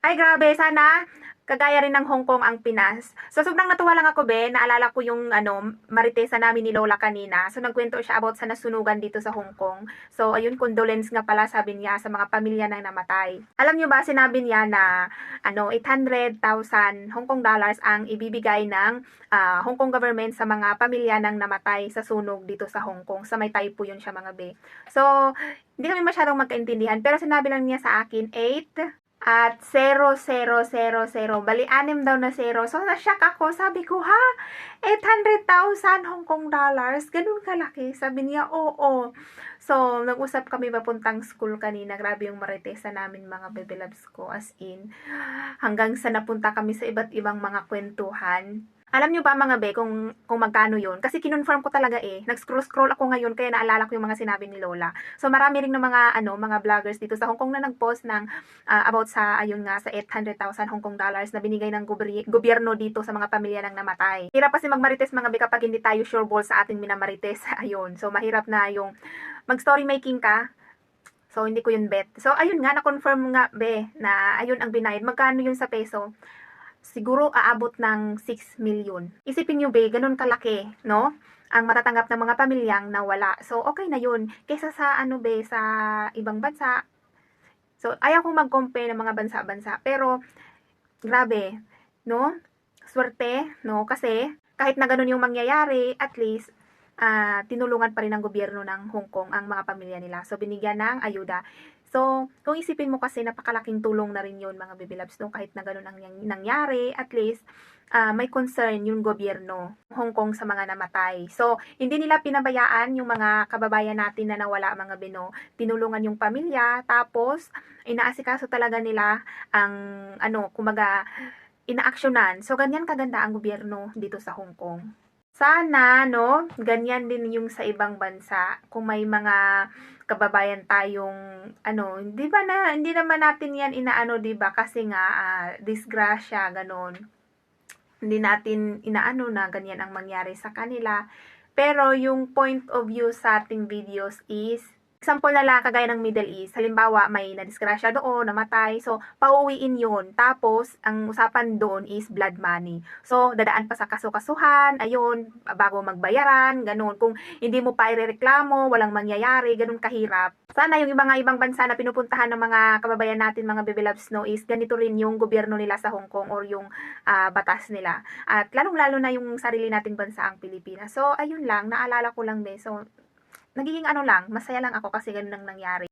Ay, grabe. Sana kagaya rin ng Hong Kong ang Pinas. So, sobrang natuwa lang ako, be. Naalala ko yung maritesa namin ni Lola kanina. So, nagkwento siya about sa nasunugan dito sa Hong Kong. So, ayun, condolence nga pala sabi niya sa mga pamilya ng namatay. Alam niyo ba, sinabi niya na 800,000 Hong Kong dollars ang ibibigay ng Hong Kong government sa mga pamilya ng namatay sa sunog dito sa Hong Kong. Sa may typo yun siya, mga be. So, hindi kami masyadong magkaintindihan. Pero sinabi lang niya sa akin, 8 at 0,000. Bali, 6 daw na 0. So, na-shock ako. Sabi ko, ha? 800,000 Hong Kong dollars? Ganun kalaki? Sabi niya, oo. So, nag-usap kami papuntang school kanina. Grabe yung maritesa namin, mga baby loves ko. As in, hanggang sa napunta kami sa iba't ibang mga kwentuhan. Alam nyo ba, mga be, kung magkano yun? Kasi kinonfirm ko talaga eh. Nag-scroll ako ngayon kaya naalala ko yung mga sinabi ni Lola. So marami rin ng mga vloggers dito sa Hong Kong na nag-post ng about sa ayun nga sa 800,000 Hong Kong dollars na binigay ng gobyerno dito sa mga pamilya ng namatay. Hirap kasi magmarites, mga be, kapag hindi tayo sure ball sa ating minamarites. Ayun. So mahirap na yung mag-story making ka. So, hindi ko yun bet. So, ayun nga, na-confirm nga, be, na ayun ang binayad. Magkano yun sa peso? Siguro aabot ng 6 million. Isipin nyo, be, ganun kalaki, no? Ang matatanggap ng mga pamilyang nawala. So, okay na yun. Kesa sa, be, sa ibang bansa. So, ayaw kong mag-compare ng mga bansa-bansa. Pero, grabe, no? Swerte, no? Kasi, kahit na ganun yung mangyayari, at least, tinulungan pa rin ng gobyerno ng Hong Kong ang mga pamilya nila. So, binigyan ng ayuda. So, kung isipin mo kasi, napakalaking tulong na rin yun, mga baby loves, no? Kahit na ganun ang nangyari, at least, may concern yung gobyerno Hong Kong sa mga namatay. So, hindi nila pinabayaan yung mga kababayan natin na nawala, mga bino. Tinulungan yung pamilya, tapos, inaasikaso talaga nila ang, kumaga, inaaksyonan. So, ganyan kaganda ang gobyerno dito sa Hong Kong. Sana, no, ganyan din yung sa ibang bansa. Kung may mga kababayan tayong, hindi naman natin yan inaano, di ba? Kasi nga, disgrasya, ganon. Hindi natin inaano na ganyan ang mangyari sa kanila. Pero yung point of view sa ating videos is, example na lang, kagaya ng Middle East. Halimbawa, may nadisgrasya doon, namatay. So, pauwiin yun. Tapos, ang usapan doon is blood money. So, dadaan pa sa kaso-kasuhan, ayun, bago magbayaran, ganun. Kung hindi mo pa irereklamo, walang mangyayari, ganun kahirap. Sana yung mga ibang bansa na pinupuntahan ng mga kababayan natin, mga baby loves, no, is ganito rin yung gobyerno nila sa Hong Kong or yung batas nila. At lalong-lalo na yung sarili nating bansa, ang Pilipinas. So, ayun lang, naalala ko lang din. So, nagiging lang, masaya lang ako kasi ganun ang nangyari.